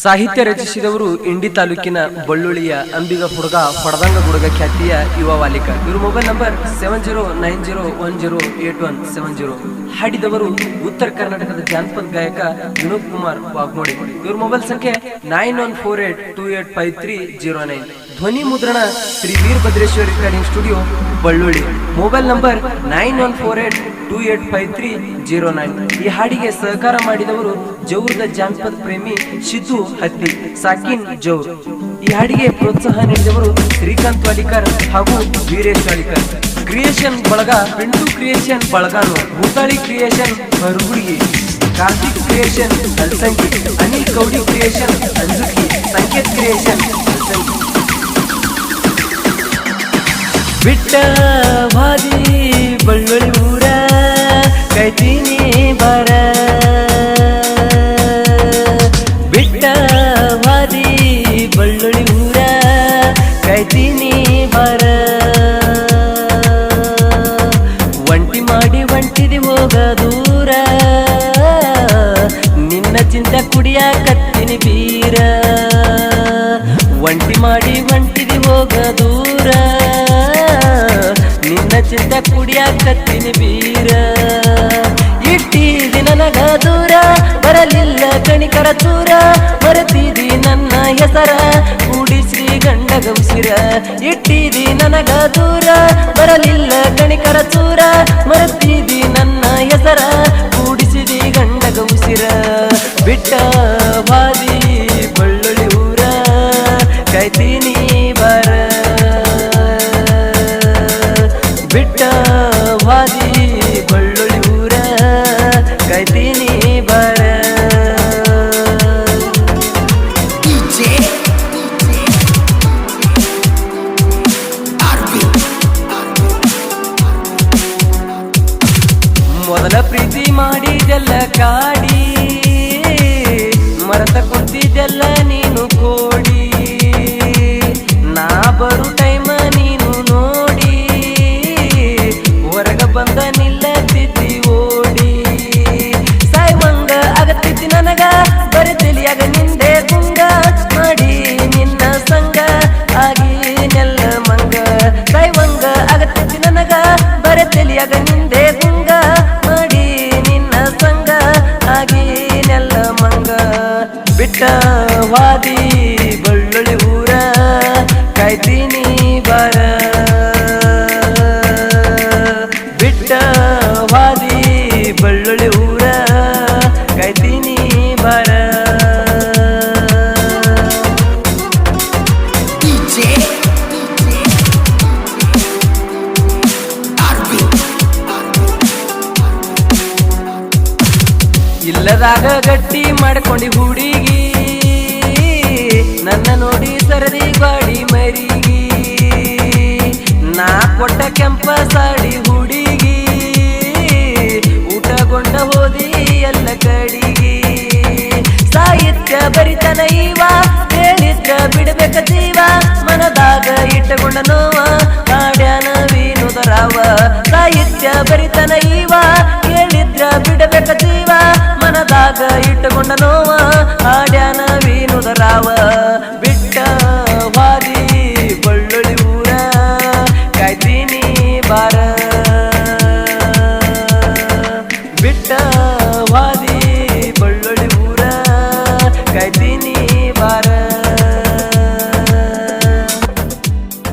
ಸಾಹಿತ್ಯ ರಚಿಸಿದವರು ಇಂಡಿ ತಾಲೂಕಿನ ಬಳ್ಳುಳ್ಳಿಯ ಅಂಬಿಗ ಹುಡುಗ ಹೊಡದಂಗ ಗುಡುಗ ಖ್ಯಾತಿಯ ಯುವ ವಾಲಿಕ. ಇವರು ಮೊಬೈಲ್ ನಂಬರ್ 7090108170. ಹಾಡಿದವರು ಉತ್ತರ ಕರ್ನಾಟಕದ ಜಾನಪದ ಗಾಯಕ ವಿನೋದ್ ಕುಮಾರ್ ವಾಗ್ಮೋಡಿ. ಇವ್ರ ಮೊಬೈಲ್ ಸಂಖ್ಯೆ 9148285309. ಧ್ವನಿ ಮುದ್ರಣ Shri Veerabhadreshwara recording studio Ballulli. Mobile number 9148285309. ಈ ಹಾಡಿಗೆ ಸಹಕಾರ ಮಾಡಿದವರು ಜೌರದ ಜಾನಪದ ಪ್ರೇಮಿ ಸಿದ್ದು ಹತ್ತಿ, ಸಾಕಿನ್ ಜೌರ್. ಈ ಹಾಡಿಗೆ ಪ್ರೋತ್ಸಾಹ ನೀಡಿದವರು ಶ್ರೀಕಾಂತ್ ವಾಲಿಕರ್ ಹಾಗೂ ವೀರೇಶ್ ವಾಲಿಕರ್. ಕ್ರಿಯೇಷನ್ ಬಳಗ ಪಿಂಟು ಕ್ರಿಯೇಷನ್ ಬಳಗಾನು, ಭೂತಾಳಿ ಕ್ರಿಯೇಷನ್ ಮರುಗುಡಿಗೆ, Karthik creation Alsangi, Anil Kaudi creation Anjuki, Sanket creation Alsangi. ಬಿಟ್ಟ ವಾದಿ ಬಳ್ಳುಳ್ಳಿ ಊರ ಕೈತೀನಿ ಬರ, ಬಿಟ್ಟ ವಾದಿ ಬಳ್ಳುಳ್ಳಿ ಊರ ಕೈತೀನಿ ಬರ. ಒಂಟಿ ಮಾಡಿ ಒಂಟಿದಿ ಹೋಗ ದೂರ, ನಿನ್ನ ಚಿಂತ ಕುಡಿಯಾಕತ್ತೀನಿ ಬೀರ. ಒಂಟಿ ಮಾಡಿ ಒಂಟಿದಿ ಹೋಗ ದೂರ, ನಿನ್ನ ಚಿಂತ ಕುಡಿಯಾಕತ್ತೀನಿ ಬೀರ. ಇಟ್ಟಿದಿ ನನಗ ದೂರ, ಬರಲಿಲ್ಲ ಕಣಿಕರ ಚೂರ, ಮರೆತಿದಿ ನನ್ನ ಹೆಸರ ಕೂಡಿಸಿ ಗಂಡಗ ಉಸಿರ. ಇಟ್ಟಿದಿ ನನಗ ದೂರ, ಬರಲಿಲ್ಲ ಕಣಿಕರ ಚೂರ, ಮರೆತಿದಿ ನನ್ನ ಹೆಸರ ಕೂಡಿಸಿದಿ ಗಂಡಗ ಉಸಿರ. ಬಿಟ್ಟ ವಾದಿ ಬಳ್ಳುಳ್ಳಿ ಊರ ಕಾಯ್ತೀನಿ ಬರ, ಬಿಟ್ಟ ವಾದಿ ಬಳ್ಳುಳ್ಳಿ ಊರ ಕಾಯ್ತೀನಿ ಬರ. ಮೊದಲ ಪ್ರೀತಿ ಮಾಡಿದೆಲ್ಲ ಕಾಡಿ, ಮರತ ಕುಂತಿದ್ದೆಲ್ಲ ನೀನು ಕೋಡಿ. ನಾ ಬರು ಟೈಮ ನೀನು ನೋಡಿ, ಹೊರಗ ಬಂದ ನಿಲ್ಲತ್ತಿದ್ದಿ ಓಡಿ. ಸಾಯ್ವಂಗ ಆಗತ್ತಿದ್ದಿ ನನಗ, ಬರಿ ತಿಳಿಯಾಗ ನಿಂದೆ ಗುಂಗ, ಮಾಡಿ ನಿನ್ನ ಸಂಗ ಆಗಿ ನೆಲ್ಲ ಮಂಗ. ಸಾಯ್ವಂಗ ಆಗತ್ತಿದ್ದಿ ನನಗ, ಬರಿ ತಿಳಿಯಾಗ ನಿಂದೆ ಗುಂಗ, ಮಾಡಿ ನಿನ್ನ ಸಂಗ ಆಗಿ ನೆಲ್ಲ ಮಂಗ. ಬಿಟ್ಟ ವಾದಿ ಬಳ್ಳುಳ್ಳಿ ಊರ ಕಾಯ್ತೀನಿ ಬರ, ಬಿಟ್ಟ ವಾದಿ ಬಳ್ಳುಳ್ಳಿ ಊರ ಕಾಯ್ತೀನಿ ಬರ. ಇಲ್ಲದಾಗ ಗಟ್ಟಿ ಮಾಡ್ಕೊಂಡಿ ಹುಡುಗಿ, ನನ್ನ ನೋಡಿ ಸರದಿ ಗಾಡಿ ಮರಿಗಿ. ನಾ ಕೊಟ್ಟ ಕೆಂಪ ಸಾಡಿ ಹುಡುಗಿ, ಊಟಗೊಂಡ ಹೋದಿ ಎಲ್ಲ ಕಡಿಗಿ. ಸಾಹಿತ್ಯ ಬರಿತನ ಇವ, ಹೇಳಿದ್ರ ಬಿಡಬೇಕ ಜೀವ, ಮನದಾಗ ಇಟ್ಟಕೊಂಡ ನೋವ ಹಾಡ್ಯಾನ ವಿನೋದ ರಾವ. ಸಾಹಿತ್ಯ ಬರಿತನ ಇವ, ಹೇಳಿದ್ರ ಬಿಡಬೇಕ ಜೀವ, ಮನದಾಗ ಇಟ್ಟಕೊಂಡ ನೋವ ಹಾಡ್ಯಾನ ವಿನೋದ ರಾವ. ಬಿಟ್ಟ ವಾದಿ ಬಳ್ಳುಳ್ಳಿ ಊರ ಕಾಯ್ತೀನಿ ಬಾರ, ಬಿಟ್ಟ ವಾದಿ ಬಳ್ಳುಳ್ಳಿ ಊರ ಕಾಯ್ತೀನಿ ಬಾರ.